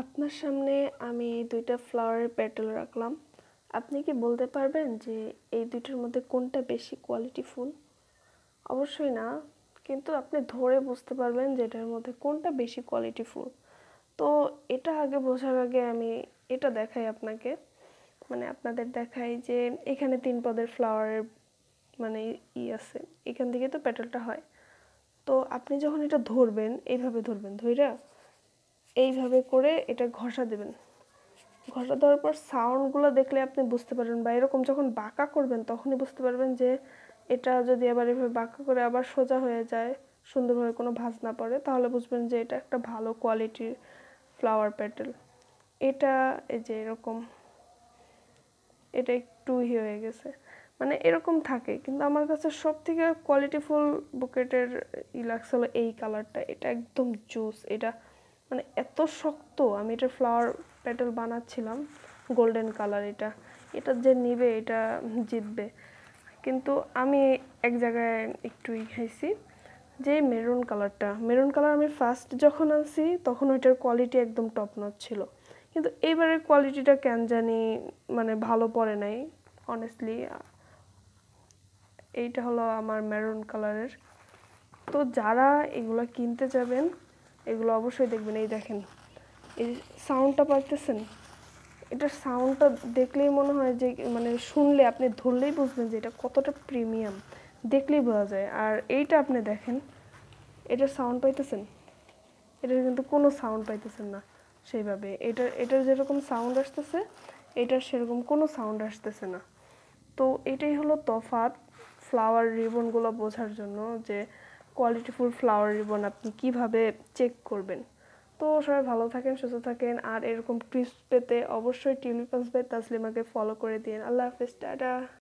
আপনার সামনে আমি দুইটা ফ্লাওয়ারের পেটাল রাখলাম। আপনি কি বলতে পারবেন যে এই দুইটার মধ্যে কোনটা বেশি কোয়ালিটিফুল? অবশ্যই না, কিন্তু আপনি ধরে বুঝতে পারবেন যে এটার মধ্যে কোনটা বেশি কোয়ালিটিফুল। তো এটা আগে বোঝার আগে আমি এটা দেখাই আপনাকে, মানে আপনাদের দেখাই যে এখানে 3 পদের ফ্লাওয়ারের মানে আছে, এখান থেকে তো পেটালটা হয়। তো আপনি যখন এটা ধরবেন এইভাবে ধরবেন, ধইরা এইভাবে করে এটা ঘষা দেবেন। ঘষা দেওয়ার পর সাউন্ডগুলো দেখলে আপনি বুঝতে পারবেন, বা এরকম যখন বাঁকা করবেন তখনই বুঝতে পারবেন যে এটা যদি আবার এভাবে বাঁকা করে আবার সোজা হয়ে যায়, সুন্দরভাবে কোনো ভাঁজ না পড়ে, তাহলে বুঝবেন যে এটা একটা ভালো কোয়ালিটির ফ্লাওয়ার পেটাল। এটা এই যে এরকম, এটা একটু হয়ে গেছে, মানে এরকম থাকে। কিন্তু আমার কাছে সব থেকে কোয়ালিটিফুল বুকেটের লাগছে হলো এই কালারটা। এটা একদম জুস। এটা মানে এত শক্ত। আমি এটা ফ্লাওয়ার পেটাল বানাচ্ছিলাম গোল্ডেন কালার। এটা এটা যে নিবে এটা জিতবে। কিন্তু আমি এক জায়গায় একটু খাইছি যে মেরুন কালার আমি ফার্স্ট যখন আনছি তখন ওইটার কোয়ালিটি একদম টপ নচ ছিল, কিন্তু এইবারের কোয়ালিটিটা কেন জানি মানে ভালো পড়ে নাই অনেস্টলি। এইটা হলো আমার মেরুন কালারের। তো যারা এগুলো কিনতে যাবেন এগুলো অবশ্যই দেখবেন। এই দেখেন, এই সাউন্ডটা পাইতেছেন? এটার সাউন্ডটা দেখলেই মনে হয় যে, মানে শুনলে আপনি ধরলেই বুঝবেন যে এটা কতটা প্রিমিয়াম, দেখলেই বোঝা যায়। আর এইটা আপনি দেখেন, এটার সাউন্ড পাইতেছেন? এটার কিন্তু কোনো সাউন্ড পাইতেছেন না সেইভাবে। এটার যেরকম সাউন্ড আসতেছে এটার সেরকম কোনো সাউন্ড আসতেছে না। তো এটাই হলো তফাৎ ফ্লাওয়ার রিবনগুলো বোঝার জন্য, যে কোয়ালিটিফুল ফ্লাওয়ার রিবন আপনি কিভাবে চেক করবেন। তো সবাই ভালো থাকেন, সুস্থ থাকেন, আর এরকম টিপস পেতে অবশ্যই টিউলিপাস বাই তাসলিমাকে ফলো করে দিন। আল্লাহ হাফেজ, টাটা।